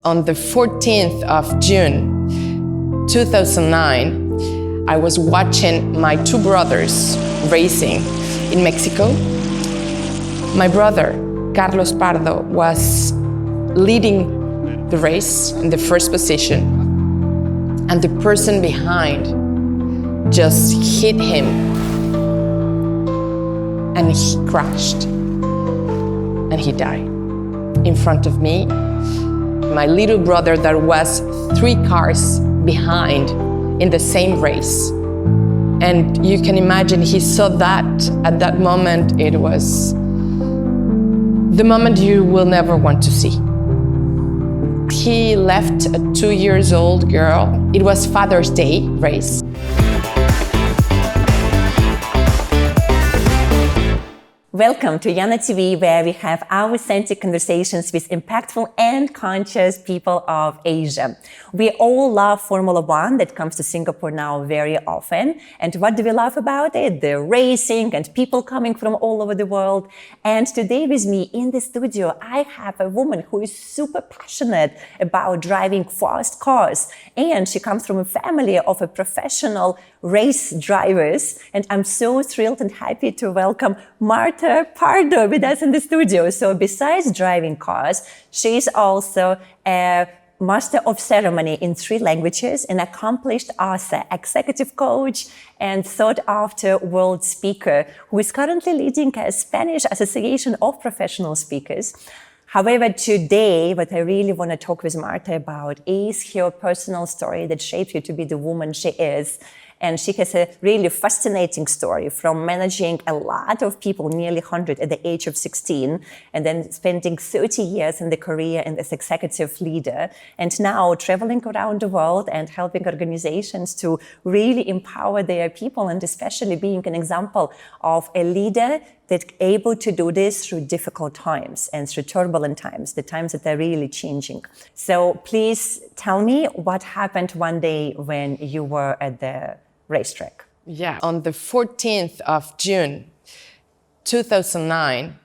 On the 14th of June 2009, I was watching my two brothers racing in Mexico. My brother, Carlos Pardo, was leading the race in the first position, and the person behind just hit him, and he crashed, and he died in front of me. My little brother that was 3 cars behind in the same race. And you can imagine he saw that at that moment. It was the moment you will never want to see. He left a 2-year-old girl. It was Father's Day race. Welcome to YanaTV, where we have our authentic conversations with impactful and conscious people of Asia. We all love Formula One that comes to Singapore now very often. And what do we love about it? The racing and people coming from all over the world. And today with me in the studio, I have a woman who is super passionate about driving fast cars. And she comes from a family of a professional race drivers. And I'm so thrilled and happy to welcome Marta Pardo with us in the studio. So besides driving cars, she's also a master of ceremony in 3 languages, an accomplished author, executive coach, and sought-after world speaker who is currently leading a Spanish Association of Professional Speakers. However, today, what I really want to talk with Marta about is her personal story that shaped her to be the woman she is. And she has a really fascinating story from managing a lot of people, nearly 100 at the age of 16, and then spending 30 years in the career and as executive leader, and now traveling around the world and helping organizations to really empower their people, and especially being an example of a leader that's able to do this through difficult times and through turbulent times, the times that are really changing. So please tell me what happened one day when you were at the racetrack. Yeah, on the 14th of June 2009,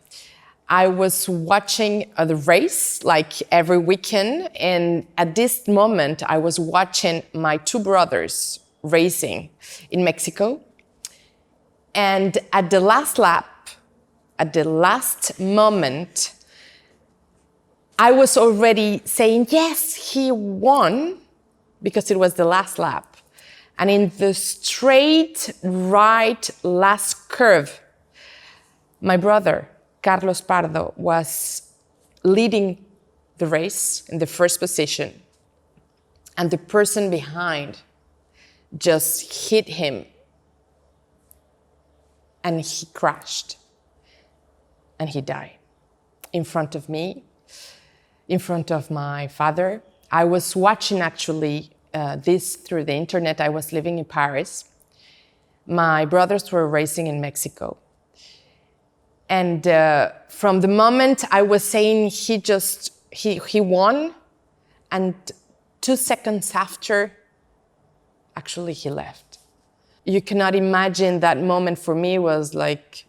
I was watching the race like every weekend, and at this moment I was watching my 2 brothers racing in Mexico. And at the last lap, at the last moment, I was already saying, yes, he won, because it was the last lap. And in the straight right last curve, my brother, Carlos Pardo, was leading the race in the first position. And the person behind just hit him, and he crashed, and he died in front of me, in front of my father. I was watching actually this through the internet. I was living in Paris. My brothers were racing in Mexico. And from the moment I was saying he won, and 2 seconds after, actually he left. You cannot imagine that moment. For me was like,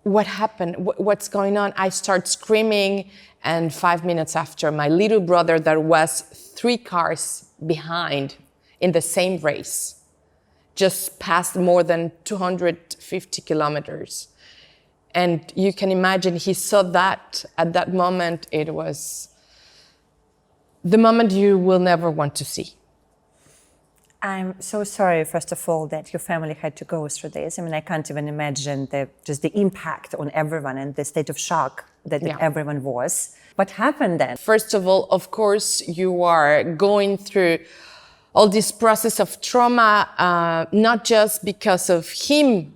what happened? What's going on? I start screaming, and 5 minutes after, my little brother that was 3 cars behind in the same race just passed more than 250 kilometers. And you can imagine he saw that at that moment. It was the moment you will never want to see. I'm so sorry, first of all, that your family had to go through this. I mean, I can't even imagine just the impact on everyone and the state of shock that everyone was. What happened then? First of all, of course, you are going through all this process of trauma, not just because of him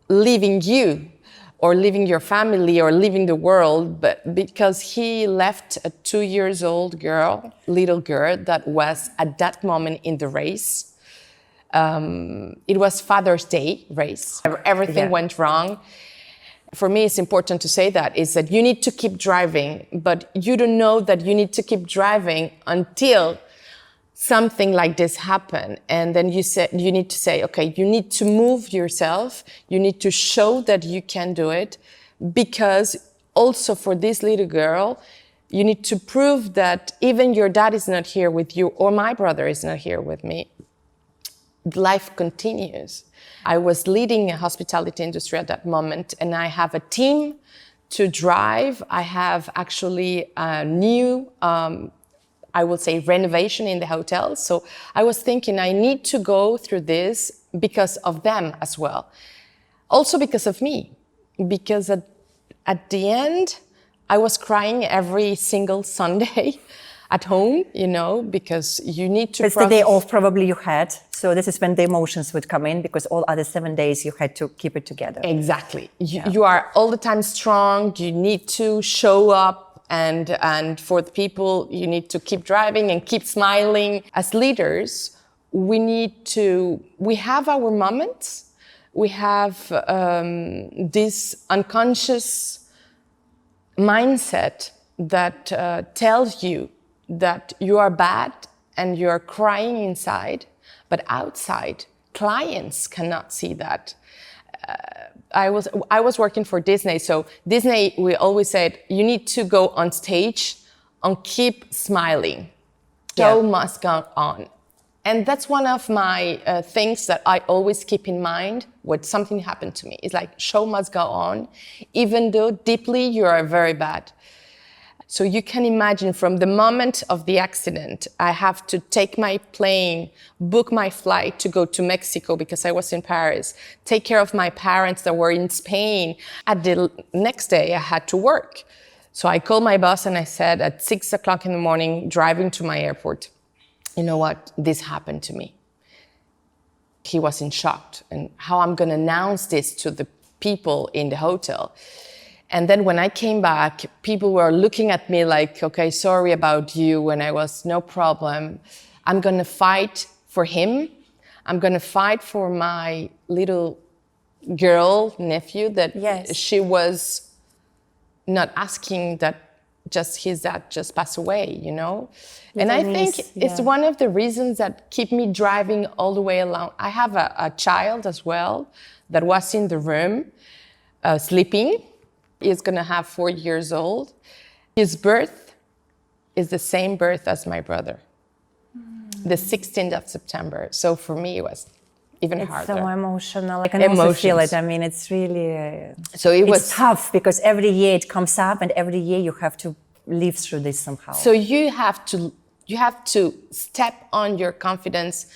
leaving you or leaving your family or leaving the world, but because he left a 2-year-old girl, little girl, that was at that moment in the race. It was Father's Day race. Everything went wrong. For me, it's important to say that you need to keep driving, but you don't know that you need to keep driving until something like this happen. And then you need to say, okay, you need to move yourself. You need to show that you can do it, because also for this little girl, You need to prove that even your dad is not here with you or my brother is not here with me. Life continues. I was leading a hospitality industry at that moment, and I have a team to drive. I have actually a new, I will say, renovation in the hotel. So I was thinking I need to go through this because of them as well. Also because of me, because at the end, I was crying every single Sunday at home, because you need to It's the day off probably you had. So this is when the emotions would come in, because all other 7 days you had to keep it together. Exactly. You are all the time strong. You need to show up. And for the people, you need to keep driving and keep smiling. As leaders, we have our moments. We have this unconscious mindset that tells you that you are bad and you're crying inside, but outside, clients cannot see that. I was working for Disney, so Disney, we always said, you need to go on stage and keep smiling. Show must go on. And that's one of my things that I always keep in mind when something happened to me. It's like, show must go on, even though deeply you are very bad. So you can imagine from the moment of the accident, I have to take my plane, book my flight to go to Mexico because I was in Paris, take care of my parents that were in Spain. At the next day, I had to work. So I called my boss and I said at 6 o'clock in the morning, driving to my airport, you know what, this happened to me. He was in shock, and how I'm going to announce this to the people in the hotel. And then when I came back, people were looking at me like, okay, sorry about you. And I was, no problem. I'm going to fight for him. I'm going to fight for my little girl, nephew, that she was not asking that just his dad just passed away, And I think it's one of the reasons that keep me driving all the way along. I have a child as well that was in the room sleeping. He's going to have 4 years old. His birth is the same birth as my brother, the 16th of September. So for me, it was even harder. It's so emotional. I can also feel it. I mean, it's really it's tough because every year it comes up, and every year you have to live through this somehow. So you have to step on your confidence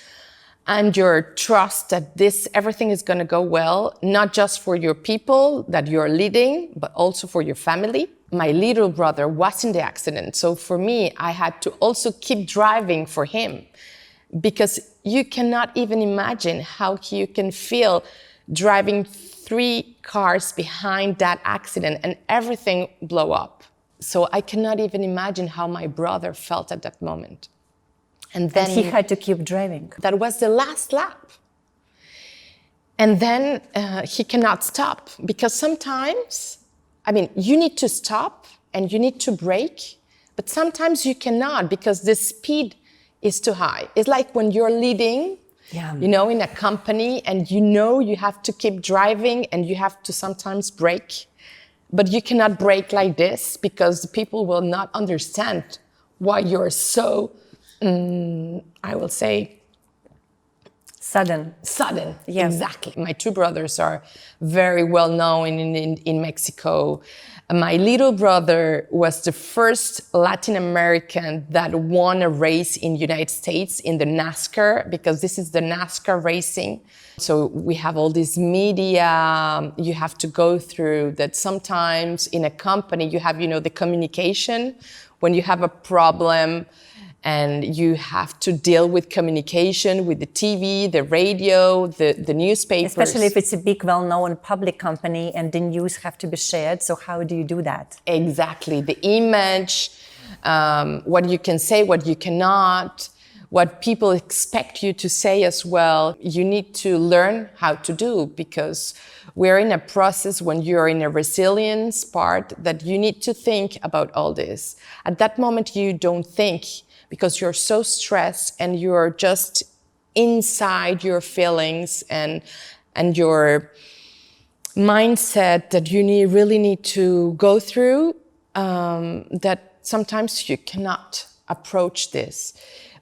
and your trust that everything is going to go well, not just for your people that you're leading, but also for your family. My little brother was in the accident. So for me, I had to also keep driving for him, because you cannot even imagine how you can feel driving 3 cars behind that accident and everything blow up. So I cannot even imagine how my brother felt at that moment. And then he had to keep driving. That was the last lap. And then he cannot stop, because sometimes, you need to stop and you need to brake, but sometimes you cannot because the speed is too high. It's like when you're leading, in a company, and you have to keep driving and you have to sometimes brake, but you cannot brake like this because the people will not understand why you're so, I will say, sudden. Yeah. Exactly. My 2 brothers are very well known in Mexico. My little brother was the first Latin American that won a race in the United States in the NASCAR, because this is the NASCAR racing. So we have all this media you have to go through, that sometimes in a company you have, the communication when you have a problem, and you have to deal with communication with the TV, the radio, the newspapers. Especially if it's a big, well-known public company and the news have to be shared. So how do you do that? Exactly. The image, what you can say, what you cannot, what people expect you to say as well. You need to learn how to do, because we're in a process when you're in a resilience part that you need to think about all this. At that moment, you don't think, because you're so stressed and you're just inside your feelings and your mindset that you really need to go through, that sometimes you cannot approach this.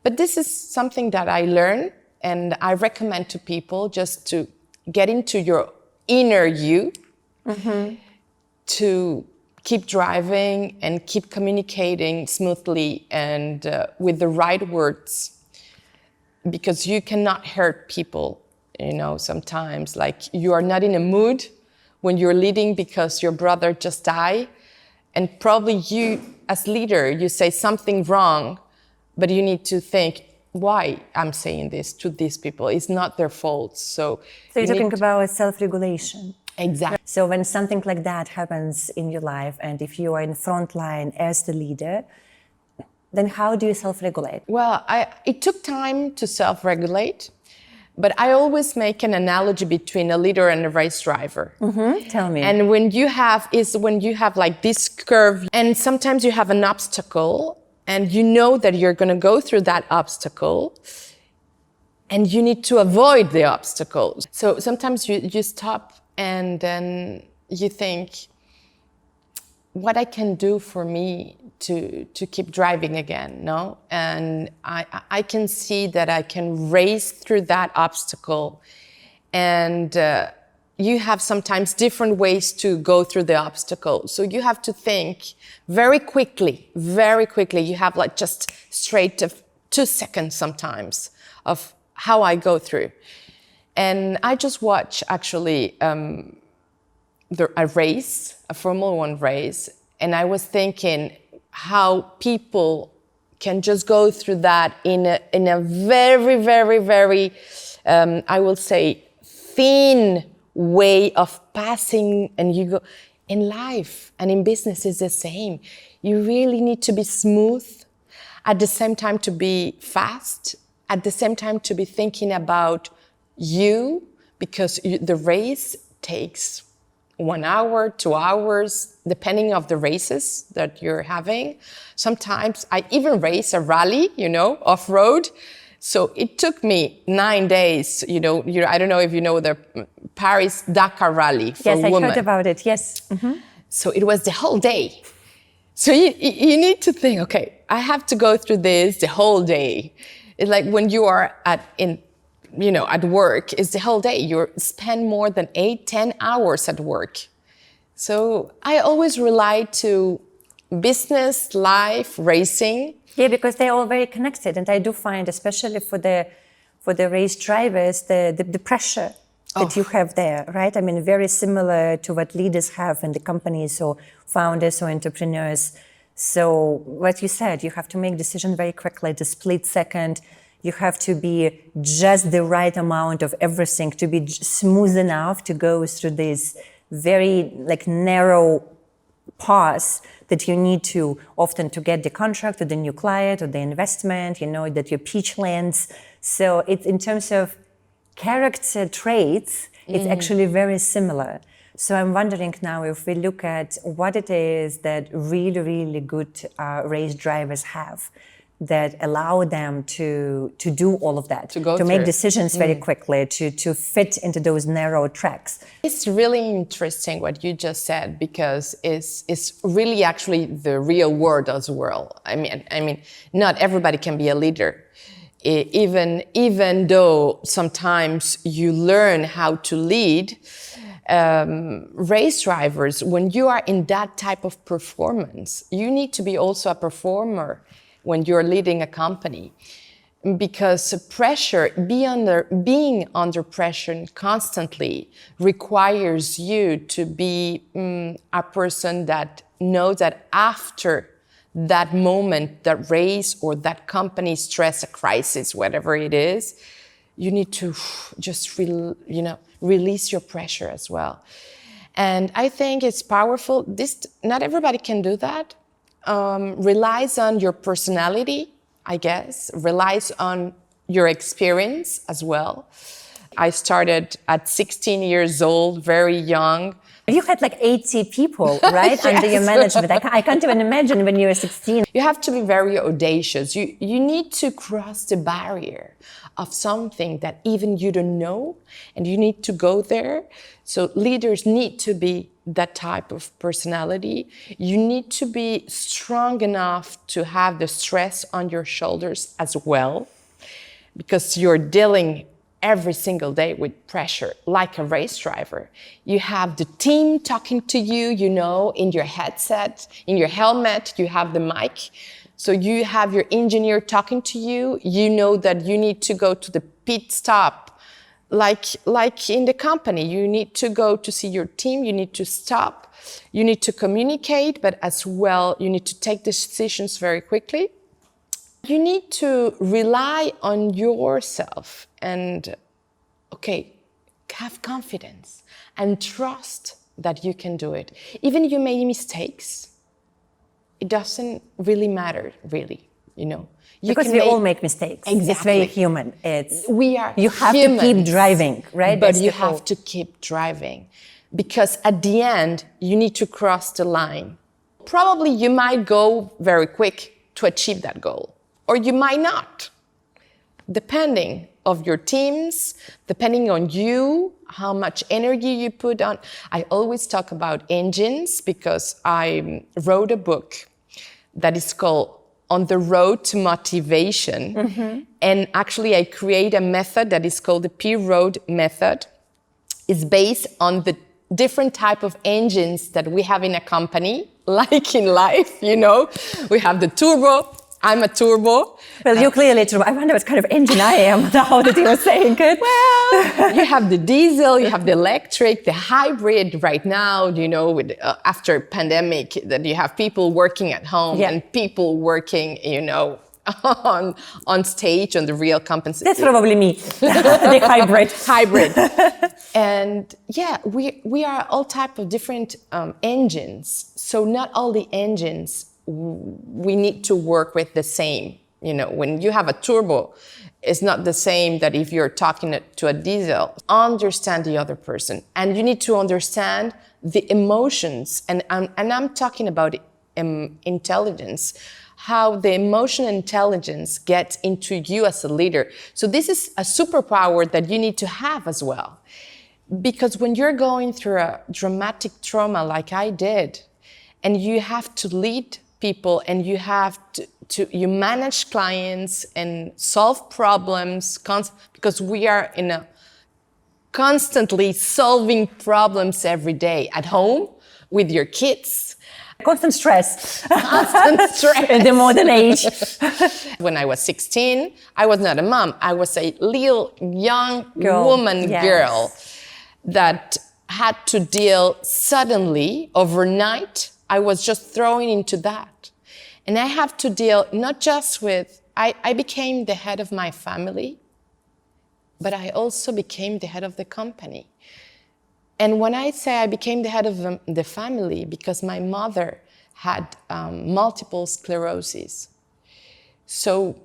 But this is something that I learned, and I recommend to people just to get into your inner you, to keep driving and keep communicating smoothly and with the right words, because you cannot hurt people, you know, sometimes. Like, you are not in a mood when you're leading because your brother just died, and probably you, as leader, you say something wrong, but you need to think, why I'm saying this to these people? It's not their fault. So you're talking about self-regulation. Exactly. So when something like that happens in your life, and if you are in front line as the leader, then how do you self-regulate? Well, it took time to self-regulate, but I always make an analogy between a leader and a race driver. Tell me. And when you have like this curve, and sometimes you have an obstacle, and you know that you're going to go through that obstacle, and you need to avoid the obstacle. So sometimes you stop, and then you think, what I can do for me to keep driving again, no? And I can see that I can race through that obstacle. And you have sometimes different ways to go through the obstacle. So you have to think very quickly. You have like just straight 2 seconds sometimes of how I go through. And I just watched actually a race, a Formula One race, and I was thinking how people can just go through that in a very, very, very, I will say, thin way of passing. And you go in life and in business is the same. You really need to be smooth, at the same time to be fast, at the same time to be thinking about you, because the race takes 1 hour, 2 hours, depending on the races that you're having. Sometimes I even race a rally, you know, off-road. So it took me 9 days, you know, I don't know if you know the Paris-Dakar rally for women. Yes, I heard about it, yes. So it was the whole day. So you need to think, okay, I have to go through this the whole day. It's like when you are at work, it's the whole day. You spend more than 8-10 hours at work. So I always rely to business, life, racing. Yeah, because they're all very connected. And I do find, especially for the race drivers, the pressure that you have there, right? I mean, very similar to what leaders have in the companies or founders or entrepreneurs. So what you said, you have to make decisions very quickly, the split second. You have to be just the right amount of everything to be smooth enough to go through this very like narrow path that you need to often to get the contract or the new client or the investment, you know, that your pitch lands. So it's in terms of character traits, it's actually very similar. So I'm wondering now if we look at what it is that really, really good race drivers have that allow them to do all of that, to make decisions very quickly, to fit into those narrow tracks. It's really interesting what you just said, because it's really actually the real world as well. I mean, not everybody can be a leader. Even though sometimes you learn how to lead, race drivers, when you are in that type of performance, you need to be also a performer when you're leading a company, because pressure, being under pressure constantly requires you to be a person that knows that after that moment, that race or that company stress, a crisis, whatever it is, you need to just release your pressure as well. And I think it's powerful. Not everybody can do that. Relies on your personality, I guess, relies on your experience as well. I started at 16 years old, very young, You had like 80 people, right, Yes. under your management. I can't even imagine when you were 16. You have to be very audacious. You need to cross the barrier of something that even you don't know, and you need to go there. So leaders need to be that type of personality. You need to be strong enough to have the stress on your shoulders as well, because you're dealing every single day with pressure, like a race driver. You have the team talking to you, you know, in your headset, in your helmet, you have the mic. So you have your engineer talking to you. You know that you need to go to the pit stop. Like in the company, you need to go to see your team, you need to stop, you need to communicate, but as well, you need to take decisions very quickly. You need to rely on yourself and, okay, have confidence and trust that you can do it. Even you make mistakes, it doesn't really matter, really, you know. Because we all make mistakes. Exactly. It's very human. We are You have humans, to keep driving, right? But That's you have to keep driving, because at the end, you need to cross the line. Probably you might go very quick to achieve that goal, or you might not, depending of your teams, depending on you, how much energy you put on. I always talk about engines because I wrote a book that is called On the Road to Motivation. Mm-hmm. And actually I create a method that is called the P-Road method. It's based on the different type of engines that we have in a company, like in life, you know. We have the turbo. I'm a turbo. Well, you clearly turbo. I wonder what kind of engine I am now that you're saying it. Well, you have the diesel, you have the electric, the hybrid right now, you know, with after pandemic, that you have people working at home and people working, you know, on stage, on the real compensation. That's probably me, the hybrid. Hybrid. And yeah, we are all type of different engines. So not all the engines we need to work with the same. You know, when you have a turbo, it's not the same that if you're talking to a diesel. Understand the other person, and you need to understand the emotions. And I'm talking about intelligence, how the emotional intelligence gets into you as a leader. So this is a superpower that you need to have as well, because when you're going through a dramatic trauma like I did, and you have to lead people, and you have you manage clients and solve problems, because we are in a constantly solving problems every day at home with your kids. Constant stress. Constant stress. In the modern age. When I was 16, I was not a mom. I was a little young girl that had to deal suddenly, overnight. I was just thrown into that. And I have to deal not just with, I became the head of my family, but I also became the head of the company. And when I say I became the head of the family, because my mother had multiple sclerosis. So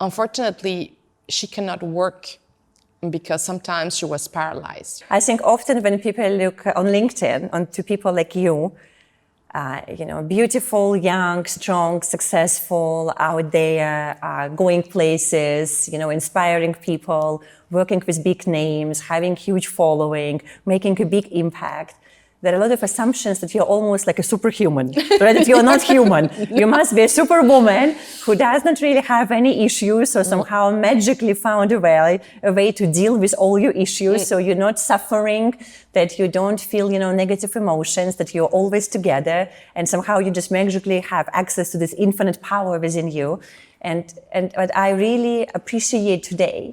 unfortunately, she cannot work because sometimes she was paralyzed. I think often when people look on LinkedIn onto people like you, you know, beautiful, young, strong, successful, out there, going places, you know, inspiring people, working with big names, having huge following, making a big impact. There are a lot of assumptions that you're almost like a superhuman, right? That you're not human. You must be a superwoman who does not really have any issues, or somehow magically found a way to deal with all your issues. So you're not suffering, that you don't feel, you know, negative emotions, that you're always together, and somehow you just magically have access to this infinite power within you. And what I really appreciate today,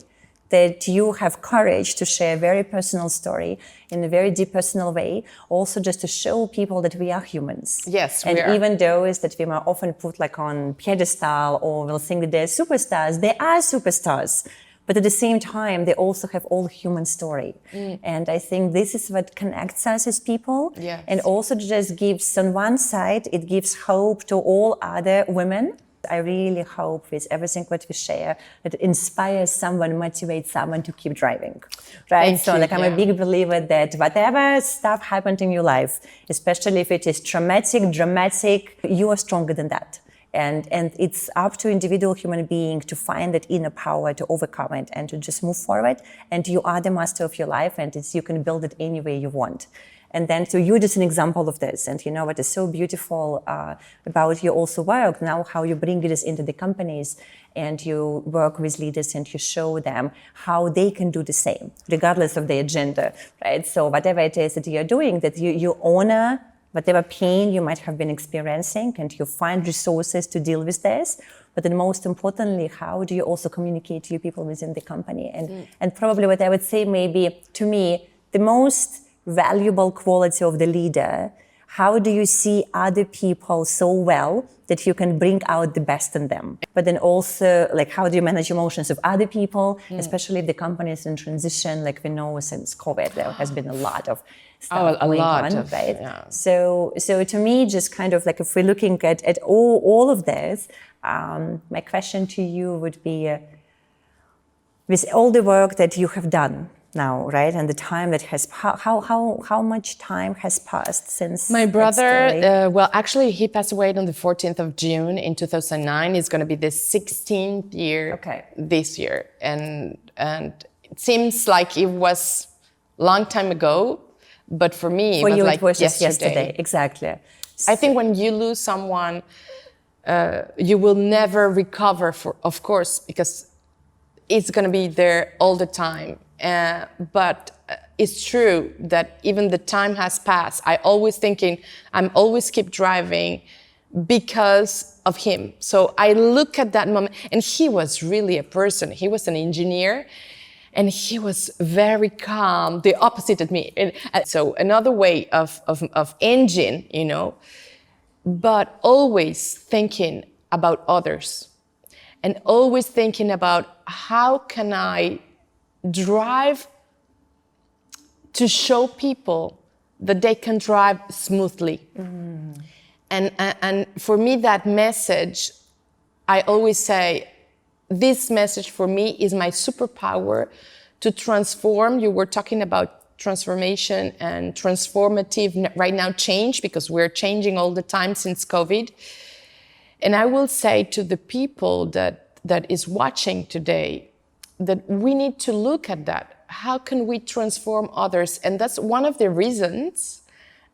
that you have courage to share a very personal story in a very deep personal way, also just to show people that we are humans. Yes, we are. And even those that we might often put like on pedestal, or will think that they're superstars, they are superstars. But at the same time, they also have all human story. And I think this is what connects us as people. Yes. And also just gives, on one side, it gives hope to all other women. I really hope with everything what we share that it inspires someone, motivates someone to keep driving, right? Thank you, I'm a big believer that whatever stuff happened in your life, especially if it is traumatic, dramatic, you are stronger than that. And it's up to individual human being to find that inner power to overcome it and to just move forward. And you are the master of your life, and you can build it any way you want. And then, so you're just an example of this. And you know what is so beautiful about your also work now, how you bring this into the companies and you work with leaders and you show them how they can do the same, regardless of their gender, right? So whatever it is that you're doing, that you honor whatever pain you might have been experiencing and you find resources to deal with this. But then most importantly, how do you also communicate to your people within the company? And probably what I would say maybe to me, the most valuable quality of the leader, how do you see other people so well that you can bring out the best in them? But then also, like, how do you manage emotions of other people, especially if the company is in transition, like we know since COVID, there has been a lot of stuff going on, right? Yeah. So to me, just kind of like if we're looking at all of this, my question to you would be, with all the work that you have done now, right, and the time that has, how much time has passed since my brother? Well, actually, he passed away on the 14th of June in 2009. It's going to be the 16th year this year, and it seems like it was a long time ago. But for me, for it was you, like it was just yesterday. Exactly. I think when you lose someone, you will never recover, of course, because it's going to be there all the time. But it's true that even the time has passed. I'm always keep driving because of him. So I look at that moment, and he was really a person. He was an engineer. And he was very calm, the opposite of me. And so another way of engine, you know, but always thinking about others and always thinking about how can I drive to show people that they can drive smoothly. And for me, that message, I always say, this message for me is my superpower to transform. You were talking about transformation and transformative right now change, because we're changing all the time since COVID. And I will say to the people that is watching today that we need to look at that. How can we transform others? And that's one of the reasons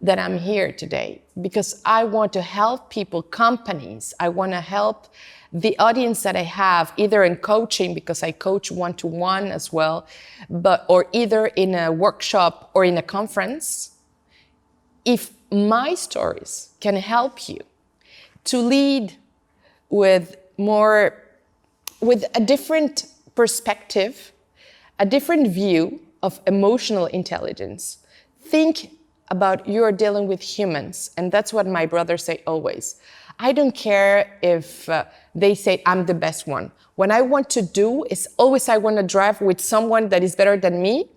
that I'm here today, because I want to help people, companies. I want to help the audience that I have, either in coaching, because I coach one-to-one as well, or either in a workshop or in a conference. If my stories can help you to lead with a different perspective, a different view of emotional intelligence, think about you're dealing with humans. And that's what my brothers say always. I don't care if they say I'm the best one. What I want to do is always I want to drive with someone that is better than me,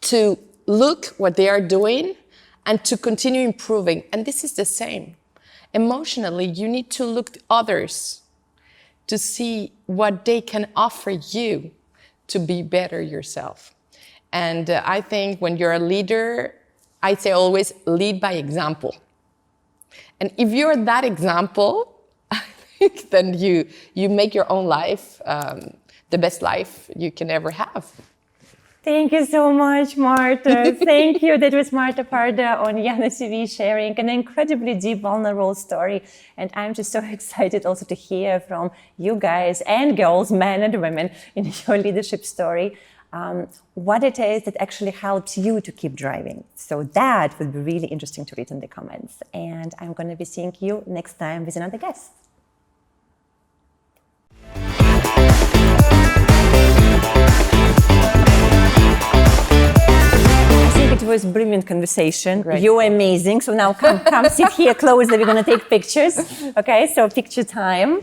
to look what they are doing and to continue improving. And this is the same. Emotionally, you need to look at others to see what they can offer you to be better yourself. And I think when you're a leader, I say always lead by example. And if you're that example, I think then you make your own life the best life you can ever have. Thank you so much, Marta. Thank you. That was Marta Pardo on YanaTV sharing an incredibly deep, vulnerable story. And I'm just so excited also to hear from you guys and girls, men and women in your leadership story, what it is that actually helps you to keep driving. So that would be really interesting to read in the comments. And I'm going to be seeing you next time with another guest. It was a brilliant conversation. Great. You're amazing. So now come sit here closer. We're going to take pictures. Okay, so picture time.